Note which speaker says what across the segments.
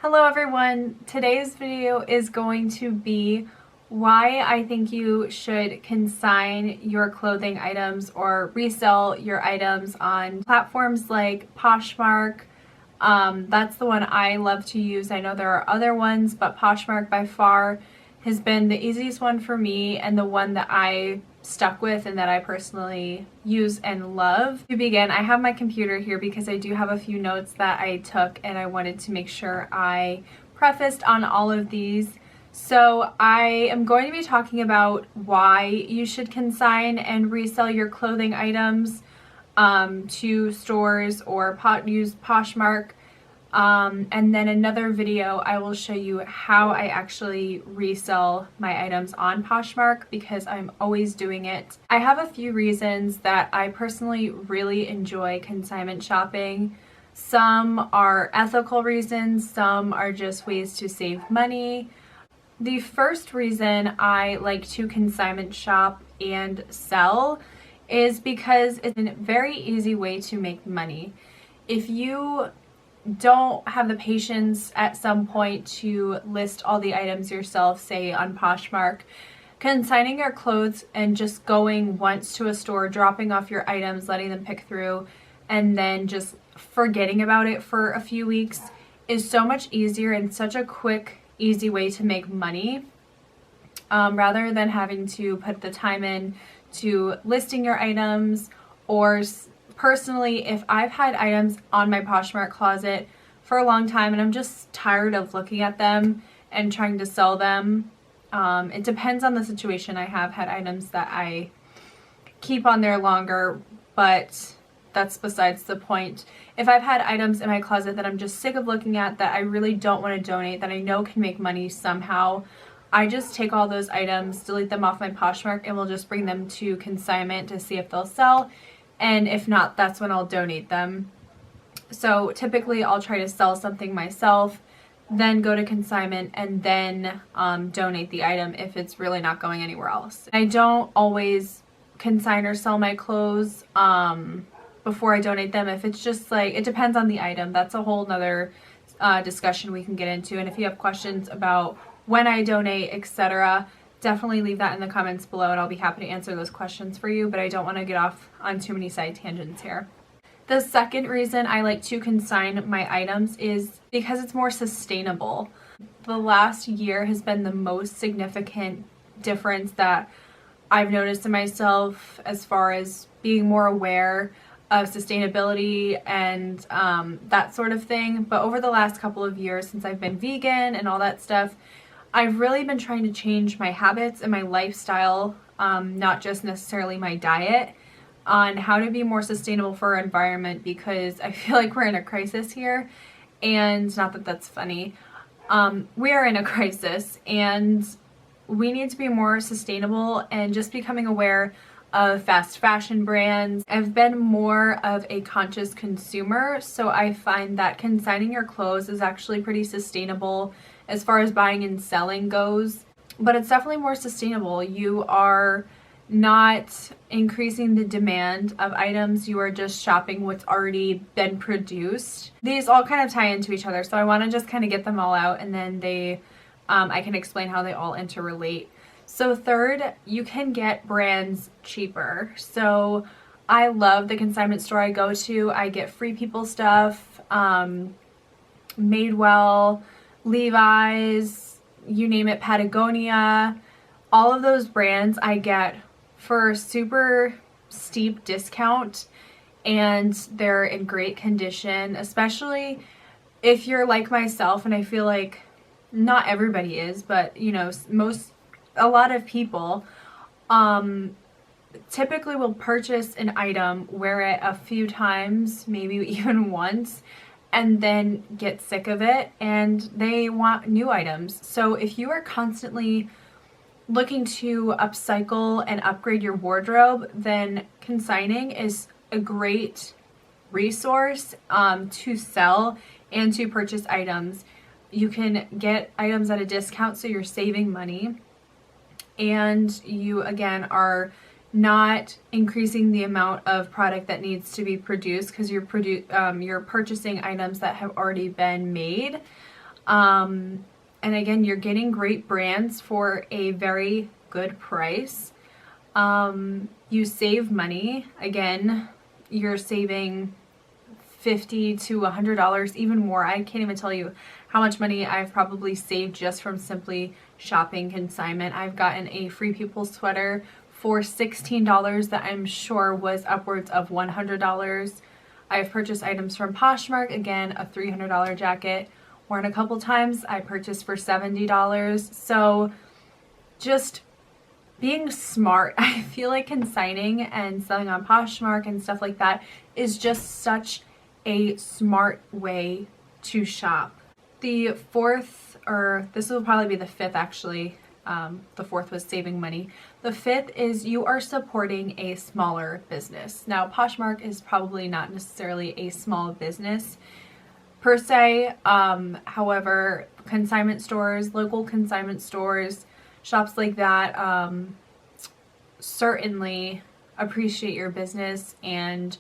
Speaker 1: Hello everyone! Today's video is going to be why I think you should consign your clothing items or resell your items on platforms like Poshmark. That's the one I love to use. I know there are other ones, but Poshmark by far has been the easiest one for me and the one that I stuck with and that I personally use and love. To begin, I have my computer here because I do have a few notes that I took and I wanted to make sure I prefaced on all of these. So I am going to be talking about why you should consign and resell your clothing items to stores or use Poshmark. And then another video I will show you how I actually resell my items on Poshmark because I'm always doing it. I have a few reasons that I personally really enjoy consignment shopping. Some are ethical reasons, some are just ways to save money. The first reason I like to consignment shop and sell is because it's a very easy way to make money. If you don't have the patience at some point to list all the items yourself, say on Poshmark, consigning your clothes and just going once to a store, dropping off your items, letting them pick through, and then just forgetting about it for a few weeks is so much easier and such a quick, easy way to make money, rather than having to put the time in to listing your items. Or personally, if I've had items on my Poshmark closet for a long time and I'm just tired of looking at them and trying to sell them, it depends on the situation. I have had items that I keep on there longer, but that's besides the point. If I've had items in my closet that I'm just sick of looking at, that I really don't want to donate, that I know can make money somehow, I just take all those items, delete them off my Poshmark, and will just bring them to consignment to see if they'll sell. And if not, that's when I'll donate them. So typically I'll try to sell something myself, then go to consignment, and then donate the item if it's really not going anywhere else. I don't always consign or sell my clothes before I donate them. If it's just like, it depends on the item. That's a whole nother discussion we can get into. And if you have questions about when I donate, etc., definitely leave that in the comments below and I'll be happy to answer those questions for you, but I don't want to get off on too many side tangents here. The second reason I like to consign my items is because it's more sustainable. The last year has been the most significant difference that I've noticed in myself as far as being more aware of sustainability and that sort of thing. But over the last couple of years, since I've been vegan and all that stuff, I've really been trying to change my habits and my lifestyle, not just necessarily my diet, on how to be more sustainable for our environment, because I feel like we're in a crisis here. And not that that's funny. We are in a crisis and we need to be more sustainable and just becoming aware of fast fashion brands. I've been more of a conscious consumer, so I find that consigning your clothes is actually pretty sustainable as far as buying and selling goes, but it's definitely more sustainable. You are not increasing the demand of items, you are just shopping what's already been produced. These all kind of tie into each other, so I want to just kind of get them all out and then I can explain how they all interrelate. So third, you can get brands cheaper. So I love the consignment store I go to. I get Free People stuff, Madewell, Levi's, you name it, Patagonia, all of those brands I get for super steep discount, and they're in great condition, especially if you're like myself, and I feel like not everybody is, but you know, a lot of people typically will purchase an item, wear it a few times, maybe even once, and then get sick of it and they want new items. So if you are constantly looking to upcycle and upgrade your wardrobe, then consigning is a great resource to sell and to purchase items. You can get items at a discount, so you're saving money, and you again are not increasing the amount of product that needs to be produced because you're purchasing items that have already been made. And again, you're getting great brands for a very good price. You save money. Again, you're saving $50 to $100, even more. I can't even tell you how much money I've probably saved just from simply shopping Consignment. I've gotten a Free People sweater for $16 that I'm sure was upwards of $100. I've purchased items from Poshmark, again, a $300 jacket, worn a couple times. I purchased for $70. So just being smart. I feel like consigning and selling on Poshmark and stuff like that is just such a smart way to shop. The fourth, or this will probably be the fifth actually, the fourth was saving money. The fifth is you are supporting a smaller business. Now, Poshmark is probably not necessarily a small business per se. However, consignment stores, local consignment stores, shops like that certainly appreciate your business and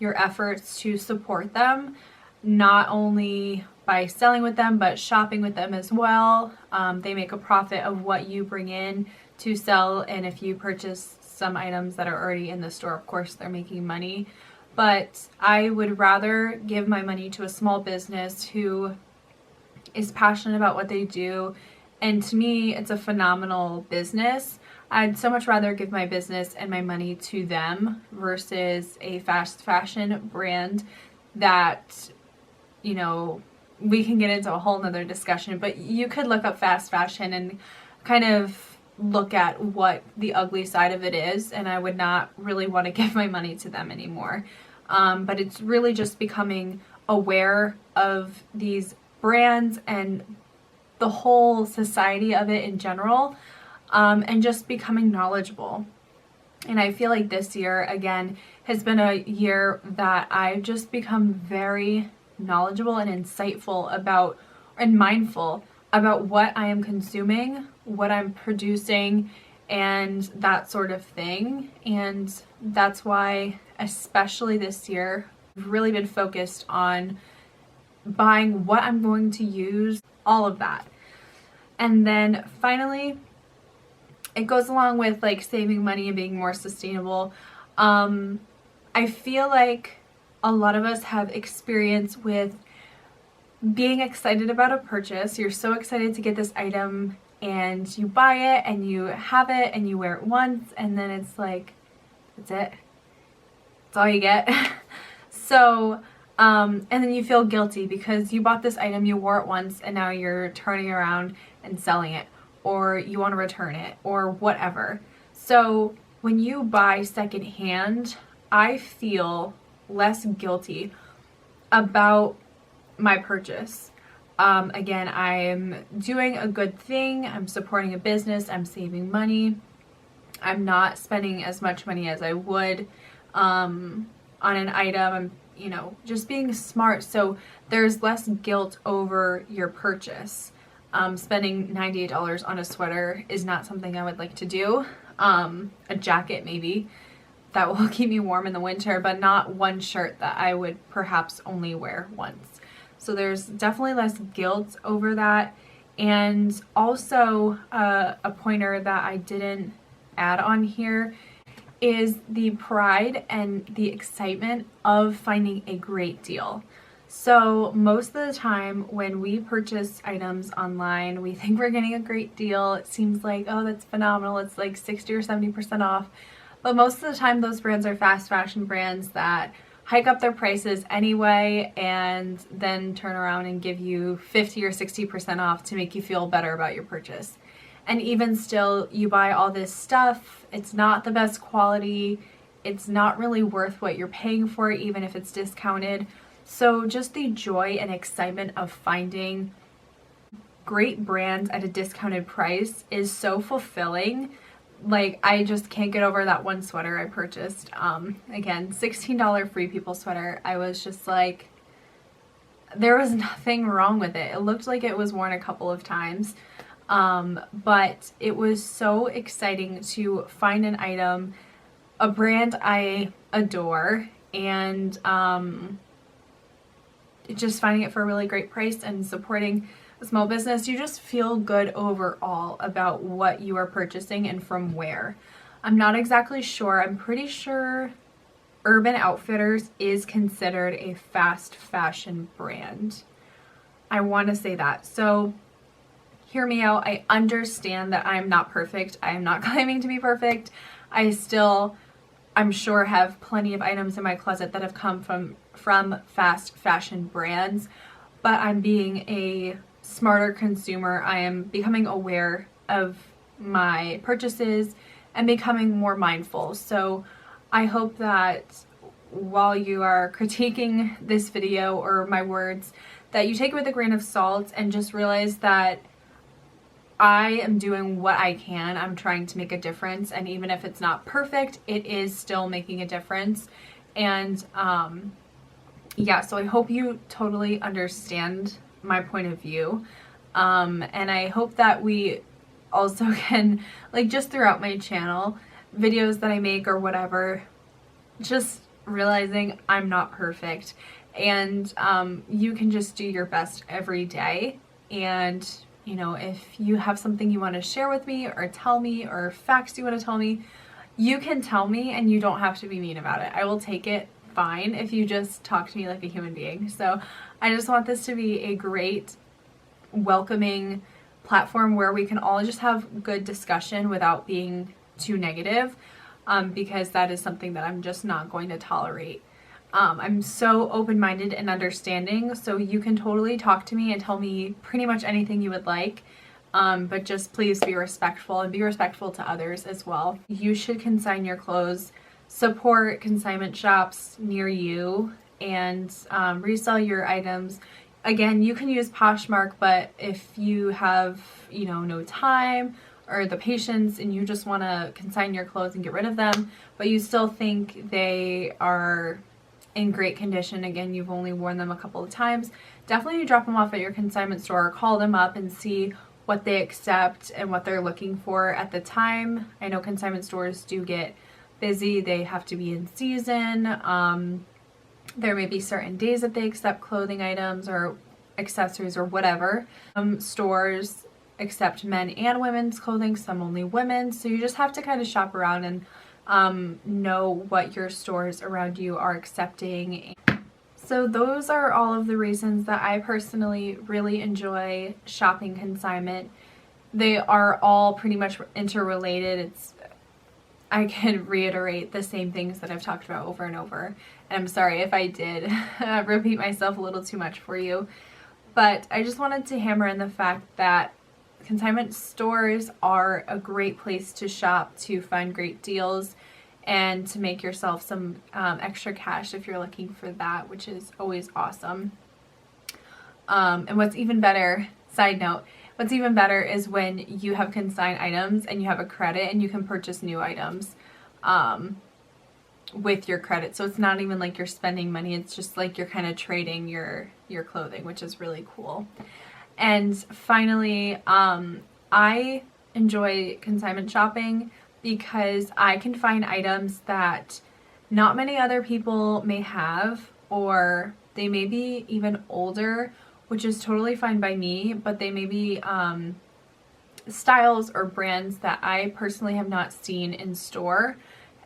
Speaker 1: your efforts to support them, not only by selling with them, but shopping with them as well. They make a profit of what you bring in to sell, and if you purchase some items that are already in the store, of course, they're making money. But I would rather give my money to a small business who is passionate about what they do, and to me, it's a phenomenal business. I'd so much rather give my business and my money to them versus a fast fashion brand that, you know, we can get into a whole nother discussion, but you could look up fast fashion and kind of look at what the ugly side of it is, and I would not really want to give my money to them anymore. But it's really just becoming aware of these brands and the whole society of it in general, and just becoming knowledgeable. And I feel like this year, again, has been a year that I've just become very knowledgeable and insightful about, and mindful about what I am consuming, what I'm producing, and that sort of thing. And that's why, especially this year, I've really been focused on buying what I'm going to use, all of that. And then finally, it goes along with like saving money and being more sustainable. I feel like a lot of us have experience with being excited about a purchase. You're so excited to get this item and you buy it and you have it and you wear it once, and then it's like, that's it. That's all you get. So, and then you feel guilty because you bought this item, you wore it once, and now you're turning around and selling it, or you want to return it, or whatever. So when you buy secondhand, I feel less guilty about my purchase. Again, I'm doing a good thing. I'm supporting a business. I'm saving money. I'm not spending as much money as I would on an item. I'm, you know, just being smart. So there's less guilt over your purchase. Spending $98 on a sweater is not something I would like to do. A jacket maybe that will keep me warm in the winter, but not one shirt that I would perhaps only wear once. So there's definitely less guilt over that. And also a pointer that I didn't add on here is the pride and the excitement of finding a great deal. So most of the time when we purchase items online, we think we're getting a great deal. It seems like, oh, that's phenomenal. It's like 60 or 70% off. But most of the time those brands are fast fashion brands that hike up their prices anyway and then turn around and give you 50 or 60% off to make you feel better about your purchase. And even still, you buy all this stuff, it's not the best quality, it's not really worth what you're paying for it, even if it's discounted. So just the joy and excitement of finding great brands at a discounted price is so fulfilling. Like, I just can't get over that one sweater I purchased. Again, $16 Free People sweater. I was just like, there was nothing wrong with it. It looked like it was worn a couple of times. But it was so exciting to find an item, a brand I adore, and just finding it for a really great price and supporting a small business, you just feel good overall about what you are purchasing and from where. I'm not exactly sure. I'm pretty sure Urban Outfitters is considered a fast fashion brand. I want to say that. So hear me out. I understand that I'm not perfect. I am not claiming to be perfect. I still, I'm sure, have plenty of items in my closet that have come from fast fashion brands, but I'm being a smarter consumer. I am becoming aware of my purchases and becoming more mindful. So I hope that while you are critiquing this video or my words, that you take it with a grain of salt and just realize that I am doing what I can. I'm trying to make a difference, and even if it's not perfect, it is still making a difference. And yeah, so I hope you totally understand my point of view. And I hope that we also can, like, just throughout my channel, videos that I make or whatever, just realizing I'm not perfect, and you can just do your best every day. And you know, if you have something you want to share with me or tell me, or facts you want to tell me, you can tell me, and you don't have to be mean about it. I will take it fine if you just talk to me like a human being. So I just want this to be a great, welcoming platform where we can all just have good discussion without being too negative, because that is something that I'm just not going to tolerate. I'm so open-minded and understanding, so you can totally talk to me and tell me pretty much anything you would like, but just please be respectful and be respectful to others as well. You should consign your clothes, support consignment shops near you, and resell your items. Again, you can use Poshmark, but if you have, you know, no time or the patience and you just want to consign your clothes and get rid of them, but you still think they are in great condition, again, you've only worn them a couple of times, definitely drop them off at your consignment store or call them up and see what they accept and what they're looking for at the time. I know consignment stores do get busy. They have to be in season. There may be certain days that they accept clothing items or accessories or whatever. Stores accept men and women's clothing, some only women. So you just have to kind of shop around and know what your stores around you are accepting. So those are all of the reasons that I personally really enjoy shopping consignment. They are all pretty much interrelated. I can reiterate the same things that I've talked about over and over. And I'm sorry if I did repeat myself a little too much for you. But I just wanted to hammer in the fact that consignment stores are a great place to shop, to find great deals, and to make yourself some extra cash if you're looking for that, which is always awesome. And what's even better, side note, what's even better is when you have consigned items and you have a credit and you can purchase new items with your credit. So it's not even like you're spending money, it's just like you're kind of trading your clothing, which is really cool. And finally, I enjoy consignment shopping because I can find items that not many other people may have, or they may be even older, which is totally fine by me, but they may be styles or brands that I personally have not seen in store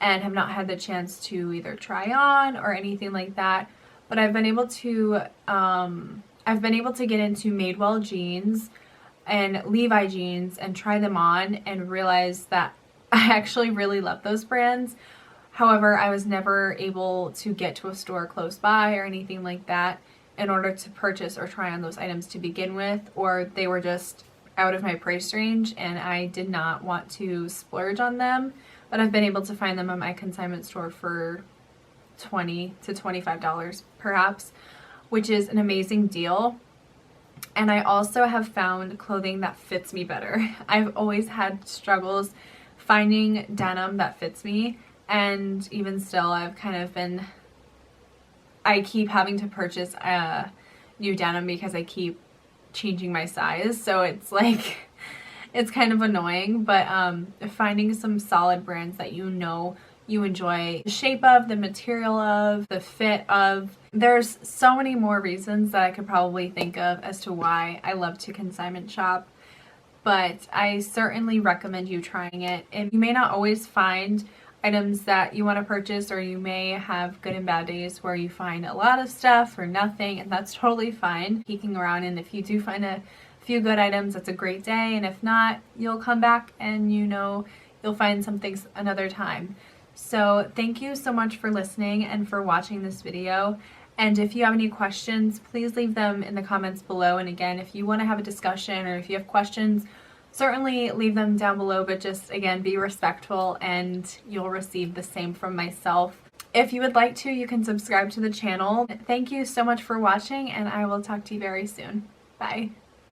Speaker 1: and have not had the chance to either try on or anything like that. But I've been able to get into Madewell jeans and Levi jeans and try them on and realize that I actually really love those brands. However, I was never able to get to a store close by or anything like that in order to purchase or try on those items to begin with, or they were just out of my price range and I did not want to splurge on them. But I've been able to find them at my consignment store for $20 to $25 perhaps, which is an amazing deal. And I also have found clothing that fits me better. I've always had struggles finding denim that fits me, and even still I keep having to purchase new denim because I keep changing my size, so it's like it's kind of annoying. But finding some solid brands that you know you enjoy the shape of, the material of, the fit of, There's so many more reasons that I could probably think of as to why I love to consignment shop, but I certainly recommend you trying it. And you may not always find items that you want to purchase, or you may have good and bad days where you find a lot of stuff or nothing, and that's totally fine. Peeking around, and if you do find a few good items, that's a great day, and if not, you'll come back and you'll find something another time. So thank you so much for listening and for watching this video. And if you have any questions, please leave them in the comments below. And again, if you want to have a discussion or if you have questions, certainly leave them down below, but just again, be respectful and you'll receive the same from myself. If you would like to, you can subscribe to the channel. Thank you so much for watching, and I will talk to you very soon. Bye.